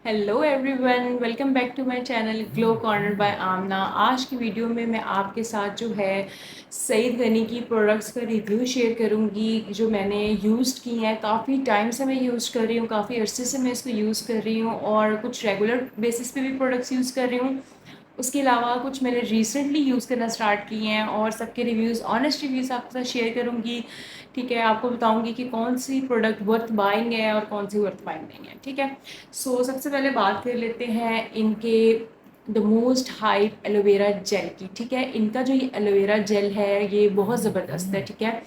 Hello everyone, welcome back to my channel Glow Corner by Amna. आज की video में मैं आपके साथ जो है सईद गनी की प्रोडक्ट्स का रिव्यू शेयर करूंगी जो मैंने यूज़ की हैं। काफ़ी टाइम से मैं यूज़ कर रही हूँ, काफ़ी अरसे से मैं इसको यूज़ कर रही हूँ और कुछ रेगुलर बेसिस पे भी प्रोडक्ट्स यूज़ कर रही हूँ। उसके अलावा कुछ मैंने रिसेंटली यूज़ करना स्टार्ट किए हैं और सबके रिव्यूज़, ऑनेस्ट रिव्यूज़ आपके साथ शेयर करूँगी। ठीक है, आपको बताऊँगी कि कौन सी प्रोडक्ट वर्थ बाइंग है और कौन सी वर्थ बाइंग नहीं है। ठीक है, सबसे पहले बात कर लेते हैं इनके the most hype aloe vera gel की। ठीक है, इनका जो ये एलोवेरा जेल है ये बहुत ज़बरदस्त है। ठीक है,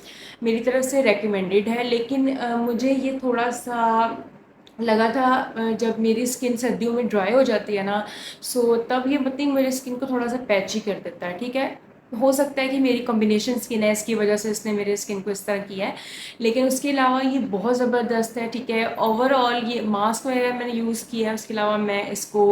मेरी तरफ से रेकमेंडेड है, लेकिन मुझे ये थोड़ा सा लगा था जब मेरी स्किन सर्दियों में ड्राई हो जाती है ना, तब ये पता नहीं मेरी स्किन को थोड़ा सा पैची कर देता है। ठीक है, हो सकता है कि मेरी कॉम्बिनेशन स्किन है, इसकी वजह से इसने मेरे स्किन को इस तरह किया है, लेकिन उसके अलावा ये बहुत ज़बरदस्त है। ठीक है, ओवरऑल ये मास्क वगैरह मैंने यूज़ किया है, उसके अलावा मैं इसको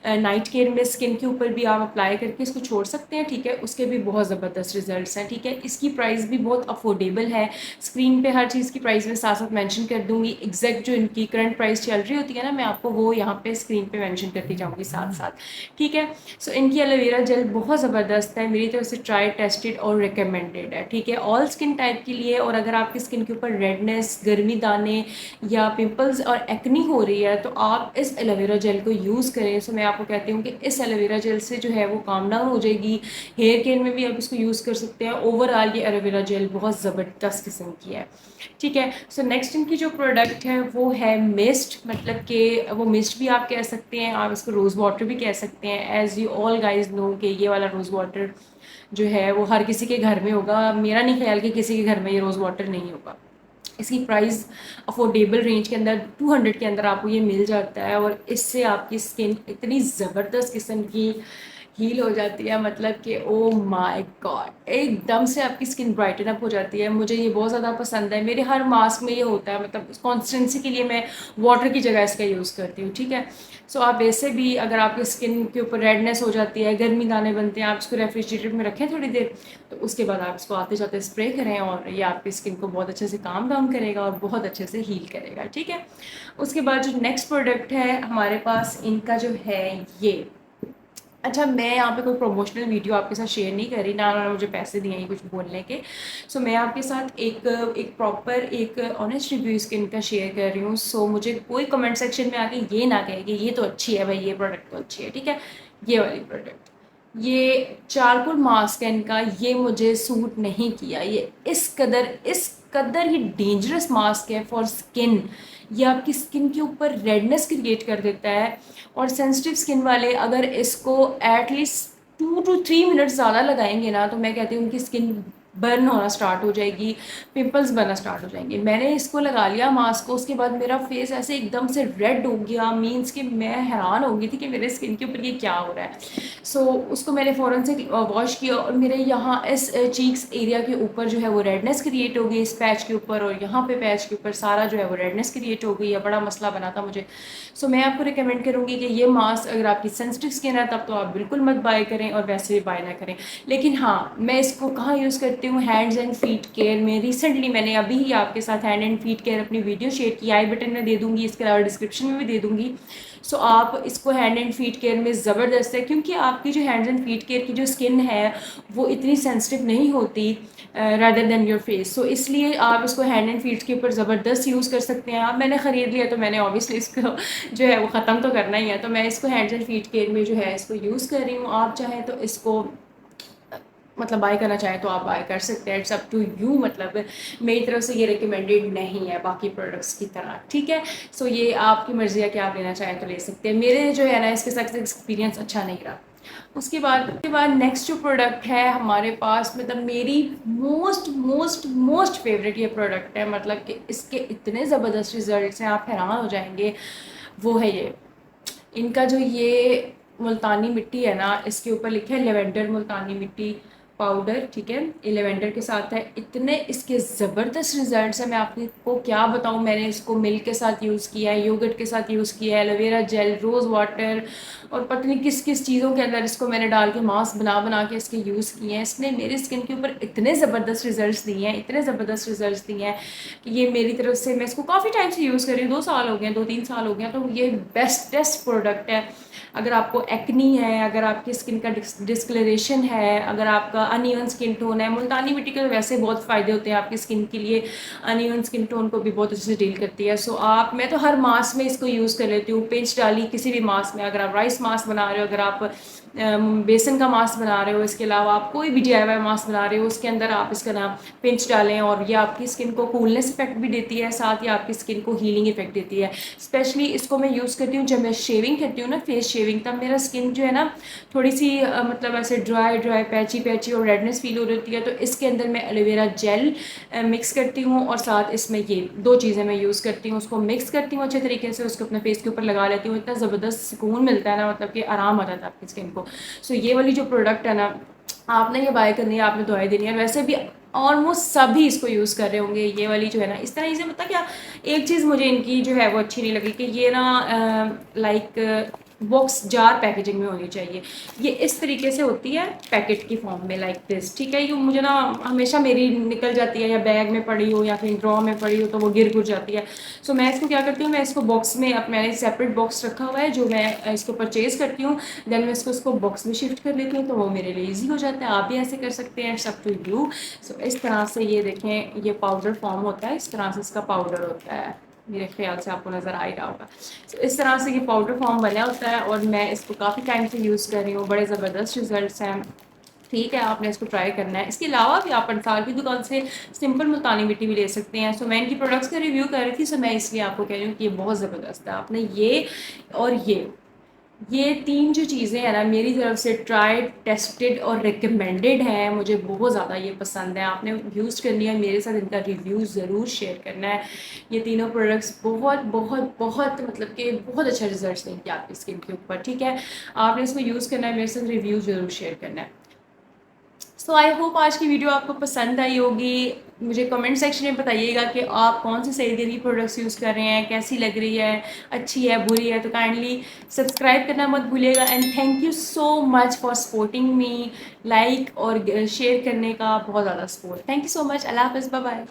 नाइट केयर में स्किन के ऊपर भी आप अप्लाई करके इसको छोड़ सकते हैं। ठीक है, उसके भी बहुत ज़बरदस्त रिजल्ट्स हैं। ठीक है, इसकी प्राइस भी बहुत अफोर्डेबल है। स्क्रीन पे हर चीज़ की प्राइस मैं साथ साथ मेंशन कर दूंगी। एग्जैक्ट जो इनकी करंट प्राइस चल रही होती है ना, मैं आपको वो यहाँ पे स्क्रीन पे मेंशन करती जाऊँगी साथ साथ। ठीक है, इनकी एलोवेरा जेल बहुत ज़बरदस्त है, मेरी तरफ से ट्राई टेस्टेड और रिकमेंडेड है। ठीक है, ऑल स्किन टाइप के लिए, और अगर आपकी स्किन के ऊपर रेडनेस, गर्मी दाने या पिंपल्स और एक्नी हो रही है तो आप इस एलोवेरा जेल को यूज़ करें। मैं आपको कहती हूँ कि इस एलोवेरा जेल से जो है वो काम डाउन हो जाएगी। हेयर केयर में भी आप इसको यूज़ कर सकते हैं। ओवरऑल ये एलोवेरा जेल बहुत ज़बरदस्त किस्म की है। ठीक है, नेक्स्ट इनकी जो प्रोडक्ट है वो है मिस्ट, मतलब कि वो मिस्ट भी आप कह सकते हैं, आप इसको रोज़ वाटर भी कह सकते हैं। As you all guys know कि ये वाला रोज़ वाटर जो है वो हर किसी के घर में होगा। मेरा नहीं ख्याल कि किसी के घर में ये रोज़ वाटर नहीं होगा। इसकी प्राइस अफोर्डेबल रेंज के अंदर 200 के अंदर आपको ये मिल जाता है, और इससे आपकी स्किन इतनी ज़बरदस्त किस्म की हील हो जाती है, मतलब कि ओ माय गॉड, एकदम से आपकी स्किन ब्राइटन अप हो जाती है। मुझे ये बहुत ज़्यादा पसंद है। मेरे हर मास्क में ये होता है, मतलब कॉन्सिस्टेंसी के लिए मैं वाटर की जगह इसका यूज़ करती हूँ। ठीक है, आप वैसे भी अगर आपकी स्किन के ऊपर रेडनेस हो जाती है, गर्मी दाने बनते हैं, आप इसको रेफ्रिजरेटर में रखें थोड़ी देर, तो उसके बाद आप इसको आते जाते स्प्रे करें और ये आपकी स्किन को बहुत अच्छे से काम डाउन करेगा और बहुत अच्छे से हील करेगा। ठीक है, उसके बाद जो नेक्स्ट प्रोडक्ट है हमारे पास इनका जो है ये, अच्छा, मैं यहाँ पे कोई प्रमोशनल वीडियो आपके साथ शेयर नहीं कर रही, ना उन्होंने मुझे पैसे दिए हैं कुछ बोलने के। मैं आपके साथ एक प्रॉपर एक ऑनेस्ट रिव्यू इसके इनका शेयर कर रही हूँ। मुझे कोई कमेंट सेक्शन में आके ये ना कहे कि ये तो अच्छी है भाई, ये प्रोडक्ट तो अच्छी है। ठीक है, ये वाली प्रोडक्ट, ये चारकोल मास्क है इनका, ये मुझे सूट नहीं किया। ये इस कदर ही डेंजरस मास्क है फॉर स्किन। ये आपकी स्किन के ऊपर रेडनेस क्रिएट कर देता है, और सेंसिटिव स्किन वाले अगर इसको एटलीस्ट 2 to 3 मिनट ज़्यादा लगाएंगे ना, तो मैं कहती हूँ उनकी स्किन बर्न होना स्टार्ट हो जाएगी, पिंपल्स बनना स्टार्ट हो जाएंगे। मैंने इसको लगा लिया मास्क को, उसके बाद मेरा फेस ऐसे एकदम से रेड हो गया, मीन्स कि मैं हैरान हो गई थी कि मेरे स्किन के ऊपर ये क्या हो रहा है। उसको मैंने फ़ौरन से वॉश किया, और मेरे यहाँ इस चीक्स एरिया के ऊपर जो है वो रेडनेस क्रिएट हो गई, इस पैच के ऊपर और यहाँ पे पैच के ऊपर सारा जो है वो रेडनेस क्रिएट हो गई है। बड़ा मसला बना था मुझे। मैं आपको रिकमेंड करूँगी कि ये मास्क अगर आपकी सेंसिटिव स्किन है तब तो आप बिल्कुल मत बाय करें, और वैसे भी बाय ना करें। लेकिन हाँ, मैं इसको कहाँ यूज़ करती हूँ, हैंड्स एंड फीट केयर में। रिसेंटली मैंने अभी ही आपके साथ हैंड एंड फीट केयर अपनी वीडियो शेयर की, आई बटन में दे दूँगी, इसके अलावा डिस्क्रिप्शन में भी दे दूँगी। आप इसको हैंड एंड फीट केयर में ज़बरदस्त है, क्योंकि आपकी जो हैंड्स एंड फीट केयर की जो स्किन है वो इतनी सेंसिटिव नहीं होती रादर देन योर फेस। इसलिए आप इसको हैंड एंड फीट के ऊपर ज़बरदस्त यूज़ कर सकते हैं। अब मैंने ख़रीद लिया तो मैंने ऑब्वियसली इसको जो है वो ख़त्म तो करना ही है, तो मैं इसको हैंड्स एंड फीट केयर में जो है इसको यूज़ कर रही हूँ। आप चाहें तो इसको मतलब बाय करना चाहें तो आप बाय कर सकते हैं, इट्स अप टू यू। मतलब मेरी तरफ से ये रिकमेंडेड नहीं है बाकी प्रोडक्ट्स की तरह। ठीक है, ये आपकी मर्ज़ी है कि आप लेना चाहें तो ले सकते हैं। मेरे जो है ना इसके साथ एक्सपीरियंस अच्छा नहीं रहा। उसके बाद नेक्स्ट जो प्रोडक्ट है हमारे पास, मतलब मेरी मोस्ट मोस्ट मोस्ट फेवरेट ये प्रोडक्ट है, मतलब कि इसके इतने ज़बरदस्त रिजल्ट्स हैं, आप हैरान हो जाएंगे। वो है ये इनका जो ये मुल्तानी मिट्टी है ना, इसके ऊपर लिखा है लेवेंडर मुल्तानी मिट्टी। पाउडर, ठीक है, ये लेवेंडर के साथ है। इतने इसके ज़बरदस्त रिजल्ट्स हैं, मैं आपको क्या बताऊँ। मैंने इसको मिल्क के साथ यूज़ किया है, योगर्ट के साथ यूज़ किया है, एलोवेरा जेल, रोज़ वाटर और पता नहीं किस किस चीज़ों के अंदर इसको मैंने डाल के मास्क बना बना के इसके यूज़ किए हैं। इसने मेरी स्किन के ऊपर इतने ज़बरदस्त रिजल्ट्स दिए हैं, इतने ज़बरदस्त रिजल्ट्स दिए हैं कि ये मेरी तरफ से, मैं इसको काफ़ी टाइम से यूज़ कर रही हूँ, 2 साल हो गए हैं, 2-3 साल हो गए हैं। तो ये बेस्ट प्रोडक्ट है। अगर आपको एक्नी है, अगर आपकी स्किन का डिस्कलरेशन है, अगर आपका अनइवन स्किन टोन है, मुल्तानी मिट्टी के वैसे बहुत फ़ायदे होते हैं आपकी स्किन के लिए, अनइवन स्किन टोन को भी बहुत अच्छे से डील करती है। सो मैं तो हर मास्क में इसको यूज़ कर लेती हूँ, पिंच डाली किसी भी मास्क में। अगर आप राइस मास्क बना रहे हो, अगर आप बेसन का मास्क बना रहे हो, इसके अलावा आप कोई भी DIY मास्क बना रहे हो, उसके अंदर आप इसका नाम पिंच डालें और ये आपकी स्किन को कूलनेस इफेक्ट भी देती है, साथ ही आपकी स्किन को हीलिंग इफेक्ट देती है। स्पेशली इसको मैं यूज़ करती हूँ जब मैं शेविंग करती हूँ ना, फेस शेविंग, तब मेरा स्किन जो है ना थोड़ी सी मतलब ऐसे ड्राई ड्राई पैची पैची और रेडनेस फील हो रही है। तो इसके अंदर मैं एलोवेरा जेल मिक्स करती हूँ और साथ इसमें ये 2 चीज़ें मैं यूज़ करती हूँ। उसको मिक्स करती हूँ अच्छे तरीके से, उसको अपने फेस के ऊपर लगा लेती हूँ। इतना ज़बरदस्त सुकून मिलता है ना, मतलब कि आराम आ जाता है आपकी स्किन को। सो ये वाली जो प्रोडक्ट है ना, आपने ये बाय करनी है, आपने दवाई देनी है। वैसे भी ऑलमोस्ट सभी इसको यूज़ कर रहे होंगे। ये वाली जो है ना, इस तरह से पता क्या, एक चीज़ मुझे इनकी जो है वो अच्छी नहीं लगी कि ये ना लाइक बॉक्स जार पैकेजिंग में होनी चाहिए। ये इस तरीके से होती है पैकेट की फॉर्म में, लाइक दिस, ठीक है। ये मुझे ना हमेशा मेरी निकल जाती है, या बैग में पड़ी हो या फिर ड्रॉ में पड़ी हो तो वो गिर जाती है। सो मैं इसको क्या करती हूँ, मैं इसको बॉक्स में, अब मैंने सेपरेट बॉक्स रखा हुआ है जो मैं इसको परचेज़ करती हूँ, देन मैं इसको बॉक्स में शिफ्ट कर लेती हूँ, तो वो मेरे लिए ईजी हो जाता है। आप भी ऐसे कर सकते हैं, सब टू यू। सो इस तरह से ये देखें, ये पाउडर फॉर्म होता है, इस तरह से इसका पाउडर होता है, मेरे ख्याल से आपको नज़र आ ही रहा होगा। तो इस तरह से ये पाउडर फॉर्म बना होता है और मैं इसको काफ़ी टाइम से यूज़ कर रही हूँ, बड़े ज़बरदस्त रिजल्ट्स हैं। ठीक है, आपने इसको ट्राई करना है। इसके अलावा भी आप अंसार की दुकान से सिंपल मुल्तानी मिट्टी भी ले सकते हैं। सो मैं इनकी प्रोडक्ट्स का रिव्यू कर रही थी, सो मैं इसलिए आपको कह रही हूँ कि ये बहुत ज़बरदस्त है। आपने ये और ये 3 जो चीज़ें हैं ना, मेरी तरफ से ट्राइड, टेस्टेड और रिकमेंडेड हैं। मुझे बहुत ज़्यादा ये पसंद है। आपने यूज़ करनी है, मेरे साथ इनका रिव्यू ज़रूर शेयर करना है। ये तीनों प्रोडक्ट्स बहुत बहुत बहुत मतलब कि बहुत अच्छा रिजल्ट देंगे आपकी स्किन के ऊपर, ठीक है। आपने इसको यूज़ करना है, मेरे साथ रिव्यू ज़रूर शेयर करना है। सो आई होप आज की वीडियो आपको पसंद आई होगी। मुझे कमेंट सेक्शन में बताइएगा कि आप कौन से सही की प्रोडक्ट्स यूज़ कर रहे हैं, कैसी लग रही है, अच्छी है, बुरी है। तो काइंडली सब्सक्राइब करना मत भूलिएगा। And thank you so much for supporting me, like और शेयर करने का बहुत ज़्यादा support. Thank you so much. अल्लाह हाफ़िज़, बाय बाय।